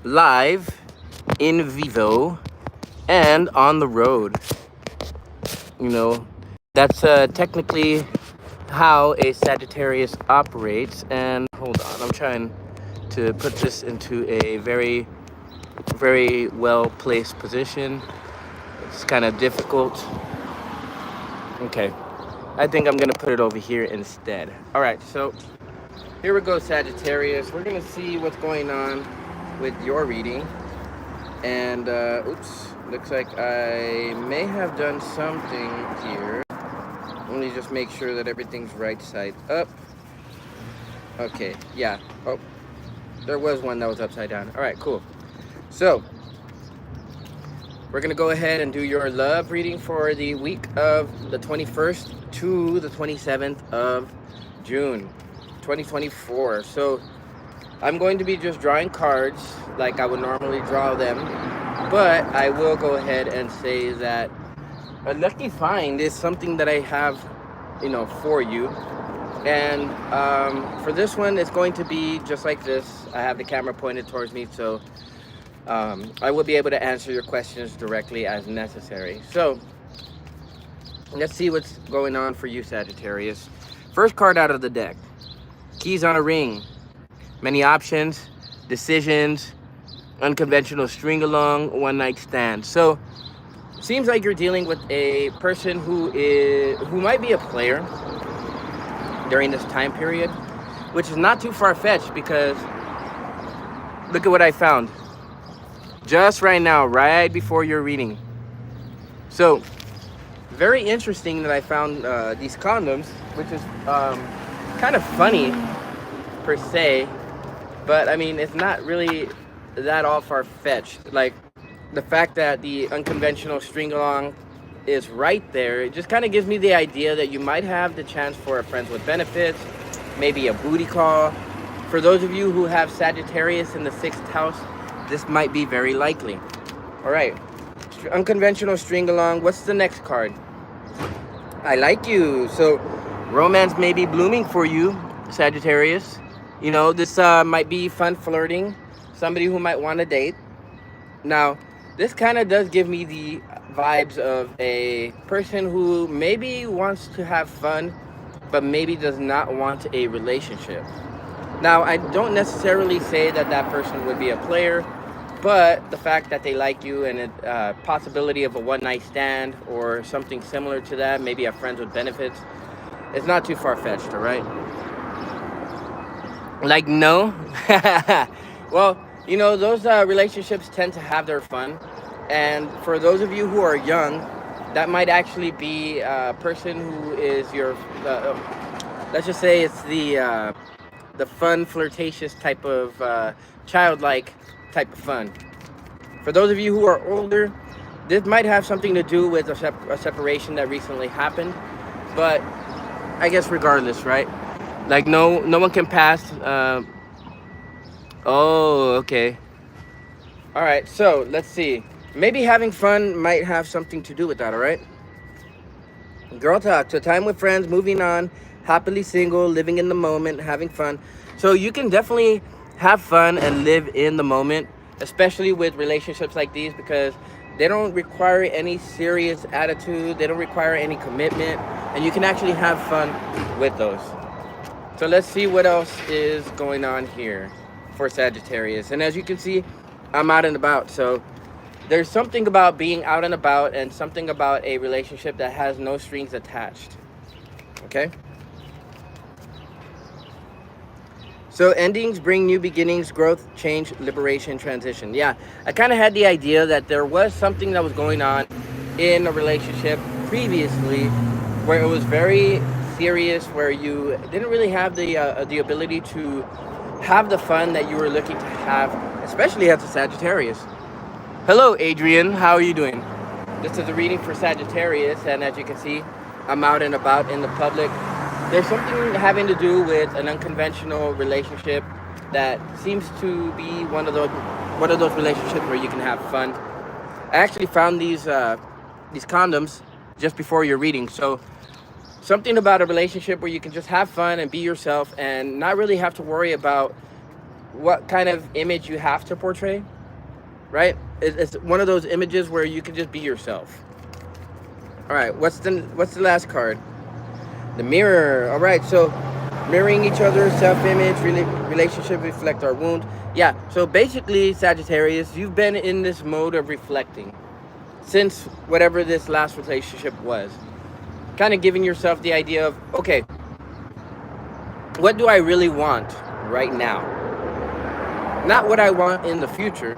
live, in vivo, and on the road. You know, that's technically how a Sagittarius operates. And hold on, I'm trying to put this into a very, very well placed position. It's kind of difficult. Okay, I think I'm gonna put it over here instead. All right, so here we go, Sagittarius. We're gonna see what's going on with your reading. And oops, looks like I may have done something here. Let me just make sure that everything's right side up. Okay, yeah. Oh, there was one that was upside down. All right, cool. So we're gonna go ahead and do your love reading for the week of the 21st to the 27th of June 2024. So I'm going to be just drawing cards like I would normally draw them, but I will go ahead and say that a lucky find is something that I have, for you. And for this one, it's going to be just like this. I have the camera pointed towards me, so I will be able to answer your questions directly as necessary. So let's see what's going on for you, Sagittarius. First card out of the deck, keys on a ring. Many options, decisions, unconventional string along, one night stand. So seems like you're dealing with a person who might be a player during this time period, which is not too far-fetched because look at what I found just right now, right before your reading. So very interesting that I found these condoms, which is kind of funny per se. But I mean, it's not really that all far-fetched. Like the fact that the unconventional string along is right there, it just kind of gives me the idea that you might have the chance for a friends with benefits, maybe a booty call. For those of you who have Sagittarius in the 6th house, this might be very likely. All right, unconventional string along. What's the next card? I like you. So romance may be blooming for you, Sagittarius. This might be fun flirting, somebody who might want to date. Now, this kind of does give me the vibes of a person who maybe wants to have fun, but maybe does not want a relationship. Now, I don't necessarily say that that person would be a player, but the fact that they like you and a possibility of a one-night stand or something similar to that, maybe a friends with benefits, is not too far-fetched, all right? Like, no. Well, those relationships tend to have their fun. And for those of you who are young, that might actually be a person who is your, let's just say it's the fun, flirtatious type of childlike type of fun. For those of you who are older, this might have something to do with a separation that recently happened. But I guess regardless, right? Like no one can pass. Oh, okay. All right, so let's see. Maybe having fun might have something to do with that, all right? Girl talk, so time with friends, moving on, happily single, living in the moment, having fun. So you can definitely have fun and live in the moment, especially with relationships like these, because they don't require any serious attitude, they don't require any commitment, and you can actually have fun with those. So let's see what else is going on here for Sagittarius. And as you can see, I'm out and about. So there's something about being out and about and something about a relationship that has no strings attached. Okay? So endings bring new beginnings, growth, change, liberation, transition. Yeah, I kind of had the idea that there was something that was going on in a relationship previously where it was very serious, where you didn't really have the ability to have the fun that you were looking to have, especially as a Sagittarius. Hello, Adrian. How are you doing? This is a reading for Sagittarius, and as you can see, I'm out and about in the public. There's something having to do with an unconventional relationship that seems to be one of those relationships where you can have fun. I actually found these condoms just before your reading. So something about a relationship where you can just have fun and be yourself and not really have to worry about what kind of image you have to portray, right? It's one of those images where you can just be yourself. All right, what's the last card? The mirror. All right, so mirroring each other, self-image, relationship reflect our wound. Yeah, so basically, Sagittarius, you've been in this mode of reflecting since whatever this last relationship was. Kind of giving yourself the idea of, okay, what do I really want right now? Not what I want in the future,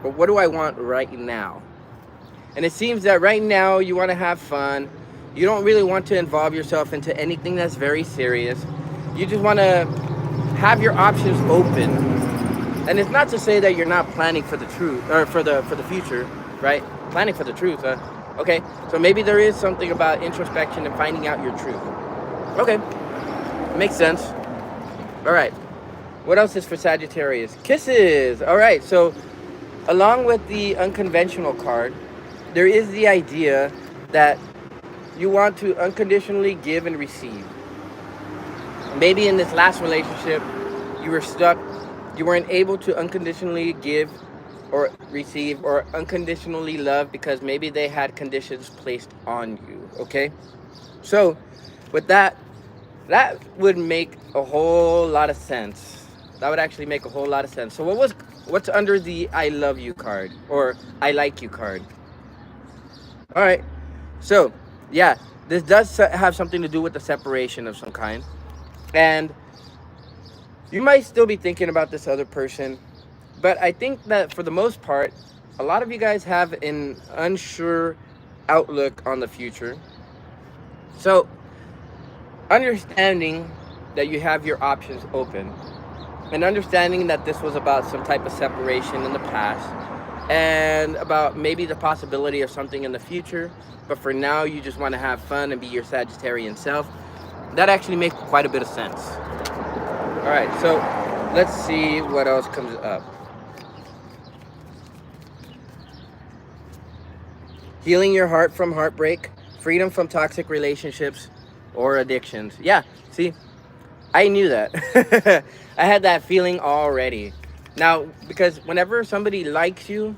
but what do I want right now? And it seems that right now you want to have fun. You don't really want to involve yourself into anything that's very serious. You just want to have your options open. And it's not to say that you're not planning for the truth or for the future, right? Planning for the truth. Okay, so maybe there is something about introspection and finding out your truth. Okay, makes sense. All right, what else is for Sagittarius? Kisses. All right, so along with the unconventional card, there is the idea that you want to unconditionally give and receive. Maybe in this last relationship, you were stuck. You weren't able to unconditionally give or receive or unconditionally love because maybe they had conditions placed on you, okay? So with that would make a whole lot of sense. That would actually make a whole lot of sense. So what's under the I love you card or I like you card? All right, so yeah, this does have something to do with the separation of some kind. And you might still be thinking about this other person, but I think that for the most part, a lot of you guys have an unsure outlook on the future. So understanding that you have your options open and understanding that this was about some type of separation in the past and about maybe the possibility of something in the future, but for now you just want to have fun and be your Sagittarian self, that actually makes quite a bit of sense. All right, so let's see what else comes up. Healing your heart from heartbreak, freedom from toxic relationships or addictions. Yeah, see, I knew that. I had that feeling already. Now, because whenever somebody likes you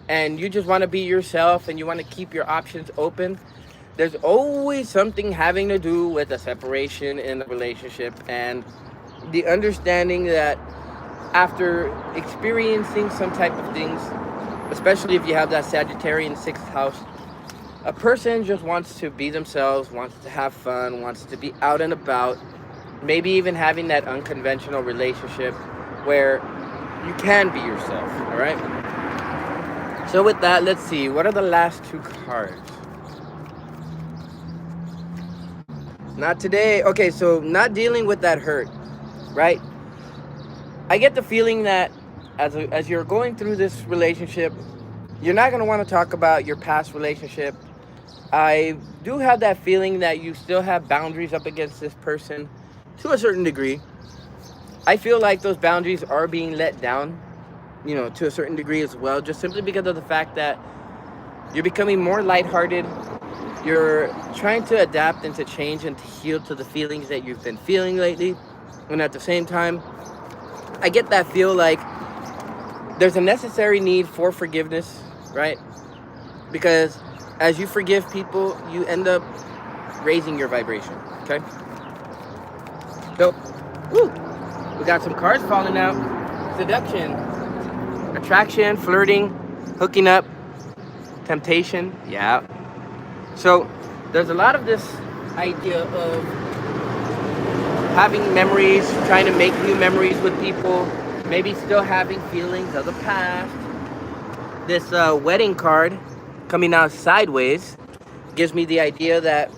and you just want to be yourself and you want to keep your options open, there's always something having to do with a separation in the relationship and the understanding that after experiencing some type of things, especially if you have that Sagittarian 6th house, a person just wants to be themselves, wants to have fun, wants to be out and about, maybe even having that unconventional relationship where you can be yourself, all right? So with that, let's see. What are the last two cards? Not today. Okay, so not dealing with that hurt, right? I get the feeling that as you're going through this relationship, you're not going to want to talk about your past relationship. I do have that feeling that you still have boundaries up against this person to a certain degree. I feel like those boundaries are being let down, to a certain degree as well, just simply because of the fact that you're becoming more lighthearted. You're trying to adapt and to change and to heal to the feelings that you've been feeling lately. And at the same time, I get that feel like there's a necessary need for forgiveness, right? Because as you forgive people, you end up raising your vibration, okay? So, we got some cards falling out. Seduction, attraction, flirting, hooking up, temptation, yeah. So, there's a lot of this idea of having memories, trying to make new memories with people, maybe still having feelings of the past. This wedding card coming out sideways gives me the idea that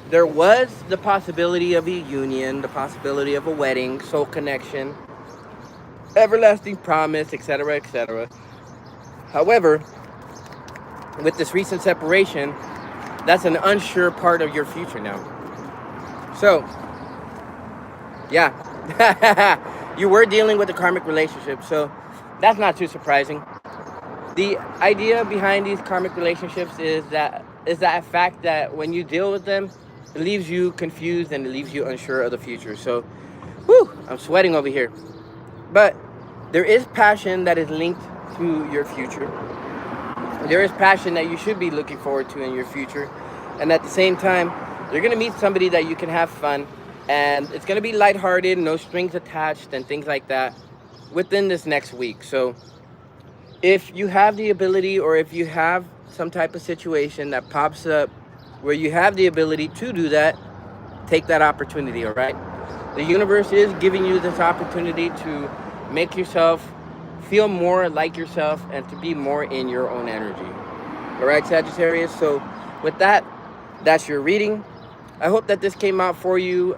there was the possibility of a union, the possibility of a wedding, soul connection, everlasting promise, etc., etc. However, with this recent separation, that's an unsure part of your future now. So, yeah, you were dealing with a karmic relationship, so that's not too surprising. The idea behind these karmic relationships is that fact that when you deal with them, it leaves you confused and it leaves you unsure of the future. So, I'm sweating over here. But There is passion that is linked to your future. There is passion that you should be looking forward to in your future. And at the same time, you're going to meet somebody that you can have fun, and it's going to be lighthearted, no strings attached and things like that within this next week. So if you have the ability, or if you have some type of situation that pops up where you have the ability to do that, take that opportunity, all right? The universe is giving you this opportunity to make yourself feel more like yourself and to be more in your own energy. All right, Sagittarius? So with that, that's your reading. I hope that this came out for you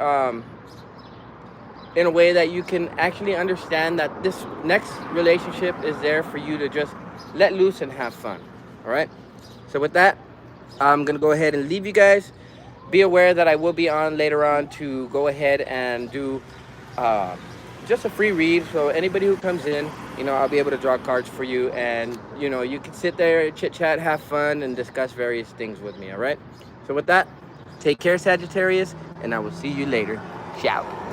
in a way that you can actually understand that this next relationship is there for you to just let loose and have fun. All right? So with that, I'm going to go ahead and leave you guys. Be aware that I will be on later on to go ahead and do just a free read. So anybody who comes in, I'll be able to draw cards for you, and you can sit there, chit chat, have fun, and discuss various things with me. All right? So with that, take care, Sagittarius, and I will see you later. Ciao.